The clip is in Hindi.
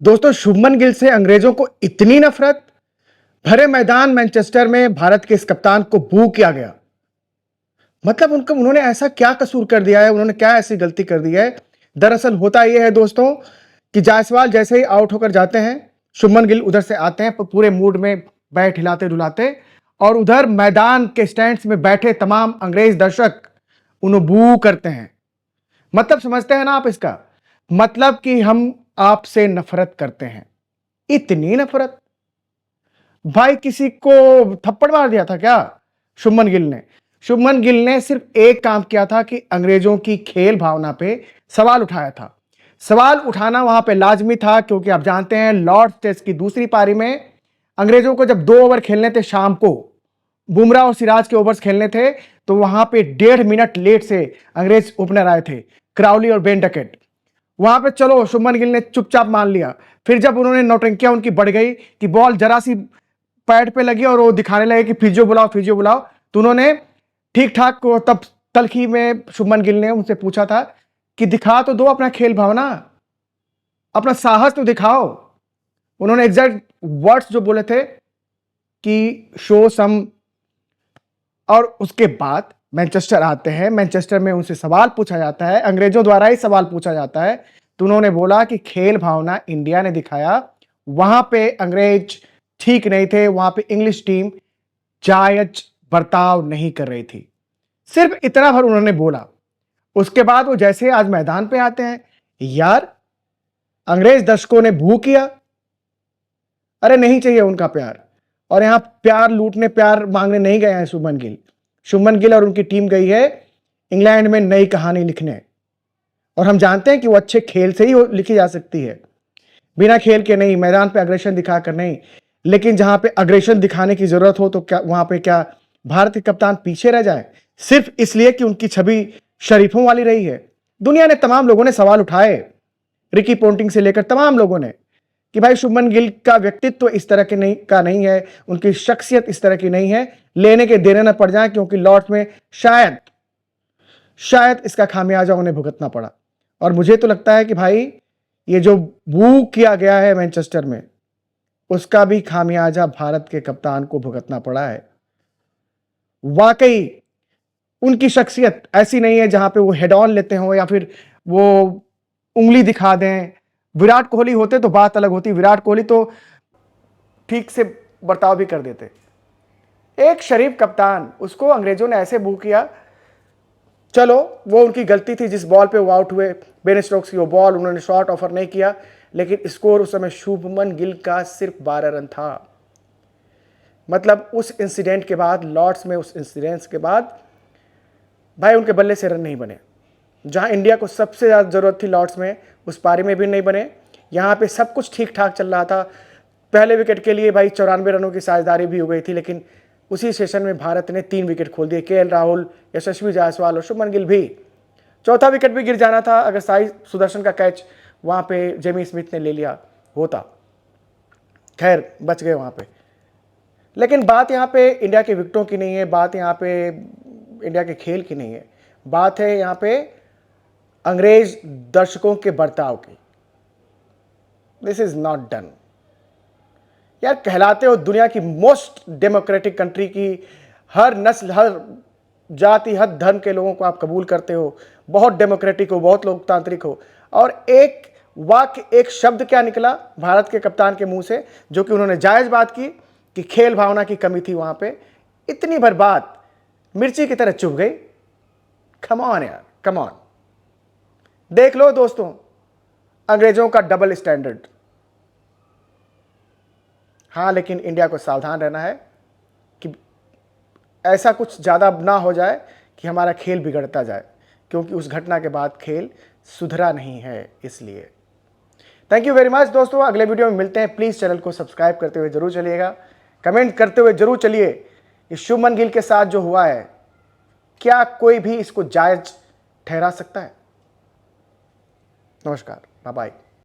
दोस्तों, शुभमन गिल से अंग्रेजों को इतनी नफरत। भरे मैदान मैनचेस्टर में भारत के इस कप्तान को बू किया गया। मतलब उन्होंने ऐसा क्या कसूर कर दिया है, उन्होंने क्या ऐसी गलती कर दी है। दरअसल होता यह है दोस्तों कि जायसवाल जैसे ही आउट होकर जाते हैं, शुभमन गिल उधर से आते हैं पूरे मूड में, बैट हिलाते डुलाते, और उधर मैदान के स्टैंड्स में बैठे तमाम अंग्रेज दर्शक उन्हें बू करते हैं। मतलब समझते हैं ना आप इसका मतलब कि हम आपसे नफरत करते हैं। इतनी नफरत। भाई किसी को थप्पड़ मार दिया था क्या शुभमन गिल ने? शुभमन गिल ने सिर्फ एक काम किया था कि अंग्रेजों की खेल भावना पे सवाल उठाया था। सवाल उठाना वहां पे लाजमी था, क्योंकि आप जानते हैं लॉर्ड्स टेस्ट की दूसरी पारी में अंग्रेजों को जब 2 ओवर खेलने थे शाम को, बुमराह और सिराज के ओवर्स खेलने थे, तो वहां पे 1.5 मिनट लेट से अंग्रेज ओपनर आए थे, क्राउली और बेन डकेट। वहां पे चलो शुभमन गिल ने चुपचाप मान लिया। फिर जब उन्होंने नौटंकियां उनकी बढ़ गई कि बॉल जरा सी पैड पे लगी और वो दिखाने लगे कि फिजियो बुलाओ फिजियो बुलाओ, तो उन्होंने ठीक ठाक तब तलखी में शुभमन गिल ने उनसे पूछा था कि दिखा तो दो अपना खेल भावना, अपना साहस तो दिखाओ। उन्होंने एग्जैक्ट वर्ड्स जो बोले थे कि शो सम। और उसके बाद मैनचेस्टर आते हैं, मैनचेस्टर में उनसे सवाल पूछा जाता है, अंग्रेजों द्वारा ही सवाल पूछा जाता है, तो उन्होंने बोला कि खेल भावना इंडिया ने दिखाया, वहां पे अंग्रेज ठीक नहीं थे, वहां पे इंग्लिश टीम जायज बर्ताव नहीं कर रही थी। सिर्फ इतना भर उन्होंने बोला। उसके बाद वो जैसे आज मैदान पे आते हैं, यार अंग्रेज दर्शकों ने भू किया। अरे नहीं चाहिए उनका प्यार। और यहां प्यार लूटने प्यार मांगने नहीं गए हैं शुभमन गिल। शुभमन गिल और उनकी टीम गई है इंग्लैंड में नई कहानी लिखने। और हम जानते हैं कि वो अच्छे खेल से ही लिखी जा सकती है, बिना खेल के नहीं, मैदान पे अग्रेशन दिखाकर नहीं। लेकिन जहां पे अग्रेशन दिखाने की जरूरत हो तो क्या वहां पे क्या भारत के कप्तान पीछे रह जाए, सिर्फ इसलिए कि उनकी छवि शरीफों वाली रही है? दुनिया ने, तमाम लोगों ने सवाल उठाए, रिकी पोंटिंग से लेकर तमाम लोगों ने, कि भाई शुभमन गिल का व्यक्तित्व इस तरह के नहीं है, उनकी शख्सियत इस तरह की नहीं है, लेने के देने न पड़ जाए, क्योंकि लॉर्ड्स में शायद शायद इसका खामियाजा उन्हें भुगतना पड़ा। और मुझे तो लगता है कि भाई ये जो बू किया गया है मैनचेस्टर में, उसका भी खामियाजा भारत के कप्तान को भुगतना पड़ा है। वाकई उनकी शख्सियत ऐसी नहीं है जहां पे वो हेड ऑन लेते हो या फिर वो उंगली दिखा दें। विराट कोहली होते तो बात अलग होती, विराट कोहली तो ठीक से बर्ताव भी कर देते। एक शरीफ कप्तान, उसको अंग्रेजों ने ऐसे बू किया। चलो वो उनकी गलती थी, जिस बॉल पे वो आउट हुए, बेन स्टोक्स की वो बॉल, उन्होंने शॉट ऑफर नहीं किया, लेकिन स्कोर उस समय शुभमन गिल का सिर्फ 12 रन था। मतलब उस इंसिडेंट के बाद, लॉर्ड्स में उस इंसिडेंट के बाद भाई उनके बल्ले से रन नहीं बने। जहां इंडिया को सबसे ज़्यादा ज़रूरत थी लॉर्ड्स में, उस पारी में भी नहीं बने। यहाँ पे सब कुछ ठीक ठाक चल रहा था। पहले विकेट के लिए भाई 94 रनों की साझेदारी भी हो गई थी, लेकिन उसी सेशन में भारत ने 3 विकेट खोल दिए। केएल राहुल, यशस्वी जायसवाल और शुभमन गिल भी। चौथा विकेट भी गिर जाना था अगर साई सुदर्शन का कैच वहाँ पे जेमी स्मिथ ने ले लिया होता। खैर बच गए वहाँ पे। लेकिन बात यहाँ पे इंडिया के विकेटों की नहीं है, बात यहाँ पे इंडिया के खेल की नहीं है, बात है यहाँ पे अंग्रेज दर्शकों के बर्ताव की। This is not done. यार कहलाते हो दुनिया की मोस्ट डेमोक्रेटिक कंट्री की, हर नस्ल, हर जाति, हर धर्म के लोगों को आप कबूल करते हो, बहुत डेमोक्रेटिक हो, बहुत लोकतांत्रिक हो, और एक वाक्य, एक शब्द क्या निकला भारत के कप्तान के मुंह से, जो कि उन्होंने जायज बात की कि खेल भावना की कमी थी वहां पे। इतनी भर बात मिर्ची की तरह चुभ गई। कम ऑन यार, कम ऑन। देख लो दोस्तों, अंग्रेजों का डबल स्टैंडर्ड। हाँ, लेकिन इंडिया को सावधान रहना है कि ऐसा कुछ ज़्यादा ना हो जाए कि हमारा खेल बिगड़ता जाए, क्योंकि उस घटना के बाद खेल सुधरा नहीं है। इसलिए थैंक यू वेरी मच दोस्तों। अगले वीडियो में मिलते हैं। प्लीज़ चैनल को सब्सक्राइब करते हुए जरूर चलिएगा, कमेंट करते हुए जरूर चलिए। इस शुभमन गिल के साथ जो हुआ है, क्या कोई भी इसको जायज ठहरा सकता है? नमस्कार, बाय बाय।